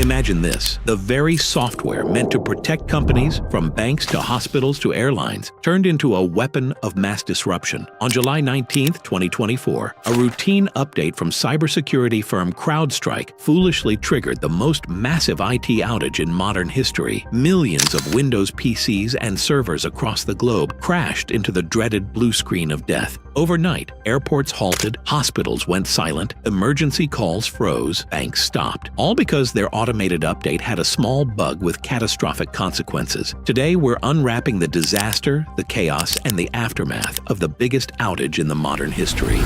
Imagine this: the very software meant to protect companies, from banks to hospitals to airlines, turned into a weapon of mass disruption. On July 19, 2024, a routine update from cybersecurity firm CrowdStrike foolishly triggered the most massive IT outage in modern history. Millions of Windows PCs and servers across the globe crashed into the dreaded blue screen of death. Overnight, airports halted, hospitals went silent, emergency calls froze, banks stopped, all because their automated update had a small bug with catastrophic consequences. Today, we're unwrapping the disaster, the chaos, and the aftermath of the biggest outage in the modern history.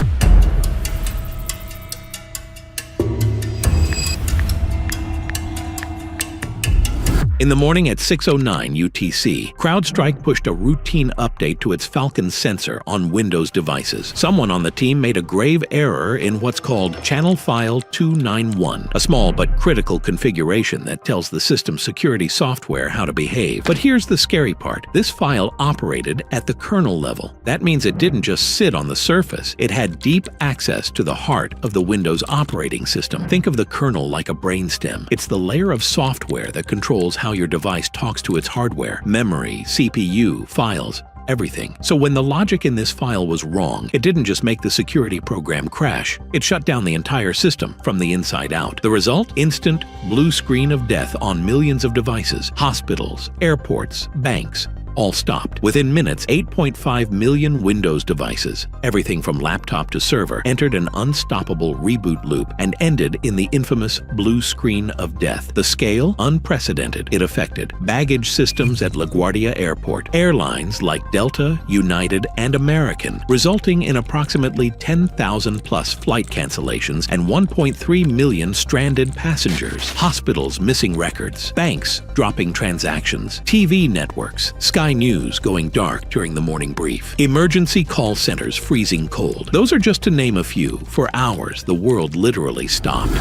In the morning at 6:09 UTC, CrowdStrike pushed a routine update to its Falcon sensor on Windows devices. Someone on the team made a grave error in what's called Channel File 291, a small but critical configuration that tells the system's security software how to behave. But here's the scary part: this file operated at the kernel level. That means it didn't just sit on the surface. It had deep access to the heart of the Windows operating system. Think of the kernel like a brainstem. It's the layer of software that controls how your device talks to its hardware, memory, CPU, files, everything. So when the logic in this file was wrong, it didn't just make the security program crash, it shut down the entire system from the inside out. The result? Instant blue screen of death on millions of devices, hospitals, airports, banks. All stopped. Within minutes, 8.5 million Windows devices, everything from laptop to server, entered an unstoppable reboot loop and ended in the infamous blue screen of death. The scale? Unprecedented. It affected baggage systems at LaGuardia Airport, airlines like Delta, United, and American, resulting in approximately 10,000 plus flight cancellations and 1.3 million stranded passengers, hospitals missing records, banks dropping transactions, TV networks, Sky News going dark during the morning brief, emergency call centers freezing cold. Those are just to name a few. For hours, the world literally stopped.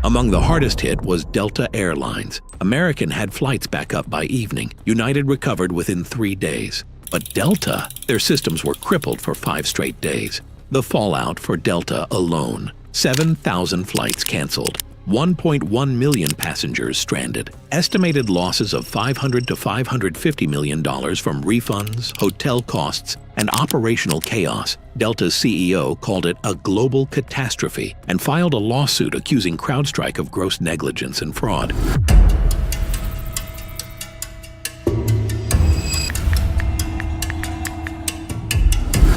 Among the hardest hit was Delta Airlines. American had flights back up by evening. United recovered within 3 days. But Delta, their systems were crippled for 5 straight days. The fallout for Delta alone: 7,000 flights canceled, 1.1 million passengers stranded, estimated losses of $500 to $550 million from refunds, hotel costs, and operational chaos. Delta's CEO called it a global catastrophe and filed a lawsuit accusing CrowdStrike of gross negligence and fraud.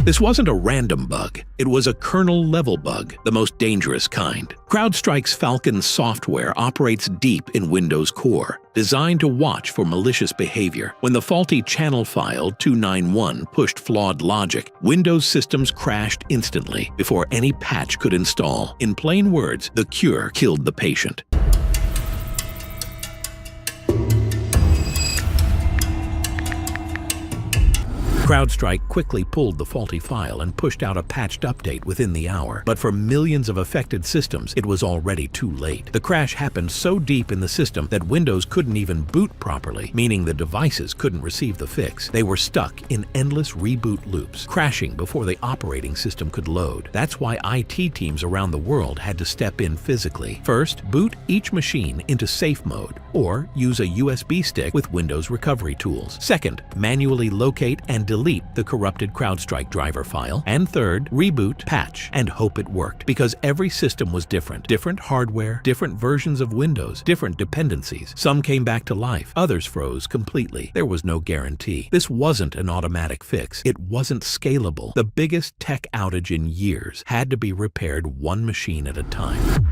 This wasn't a random bug. It was a kernel-level bug, the most dangerous kind. CrowdStrike's Falcon software operates deep in Windows core, designed to watch for malicious behavior. When the faulty channel file 291 pushed flawed logic, Windows systems crashed instantly before any patch could install. In plain words, the cure killed the patient. CrowdStrike quickly pulled the faulty file and pushed out a patched update within the hour. But for millions of affected systems, it was already too late. The crash happened so deep in the system that Windows couldn't even boot properly, meaning the devices couldn't receive the fix. They were stuck in endless reboot loops, crashing before the operating system could load. That's why IT teams around the world had to step in physically. First, boot each machine into safe mode, or use a USB stick with Windows recovery tools. Second, manually locate and delete the corrupted CrowdStrike driver file. And third, reboot, patch, and hope it worked. Because every system was different. Different hardware, different versions of Windows, different dependencies. Some came back to life, others froze completely. There was no guarantee. This wasn't an automatic fix. It wasn't scalable. The biggest tech outage in years had to be repaired one machine at a time.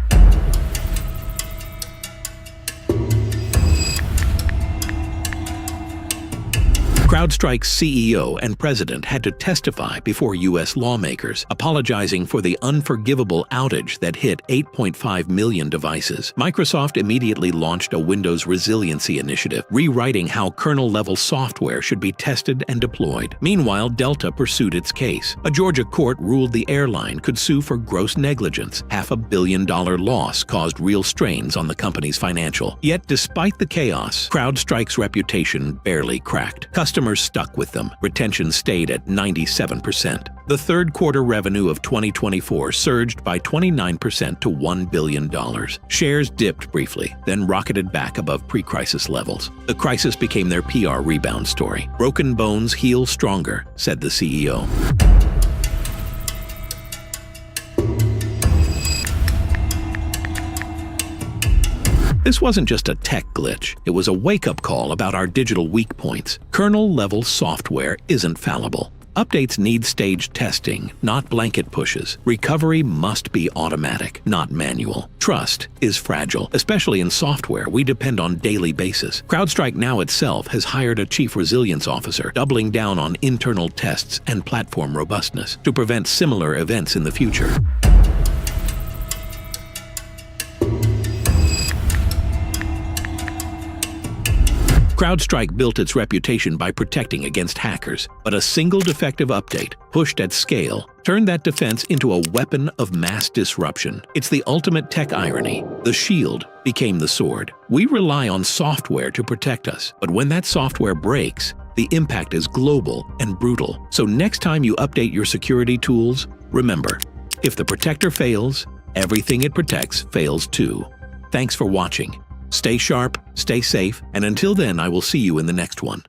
CrowdStrike's CEO and president had to testify before U.S. lawmakers, apologizing for the unforgivable outage that hit 8.5 million devices. Microsoft immediately launched a Windows resiliency initiative, rewriting how kernel-level software should be tested and deployed. Meanwhile, Delta pursued its case. A Georgia court ruled the airline could sue for gross negligence. $500 million loss caused real strains on the company's financial. Yet, despite the chaos, CrowdStrike's reputation barely cracked. Customers Customers stuck with them. Retention stayed at 97%. The third quarter revenue of 2024 surged by 29% to $1 billion. Shares dipped briefly, then rocketed back above pre-crisis levels. The crisis became their PR rebound story. Broken bones heal stronger, said the CEO. This wasn't just a tech glitch. It was a wake-up call about our digital weak points. Kernel-level software isn't fallible. Updates need staged testing, not blanket pushes. Recovery must be automatic, not manual. Trust is fragile, especially in software we depend on daily basis. CrowdStrike now itself has hired a chief resilience officer, doubling down on internal tests and platform robustness to prevent similar events in the future. CrowdStrike built its reputation by protecting against hackers, but a single defective update, pushed at scale, turned that defense into a weapon of mass disruption. It's the ultimate tech irony. The shield became the sword. We rely on software to protect us, but when that software breaks, the impact is global and brutal. So next time you update your security tools, remember, if the protector fails, everything it protects fails too. Thanks for watching. Stay sharp, stay safe, and until then, I will see you in the next one.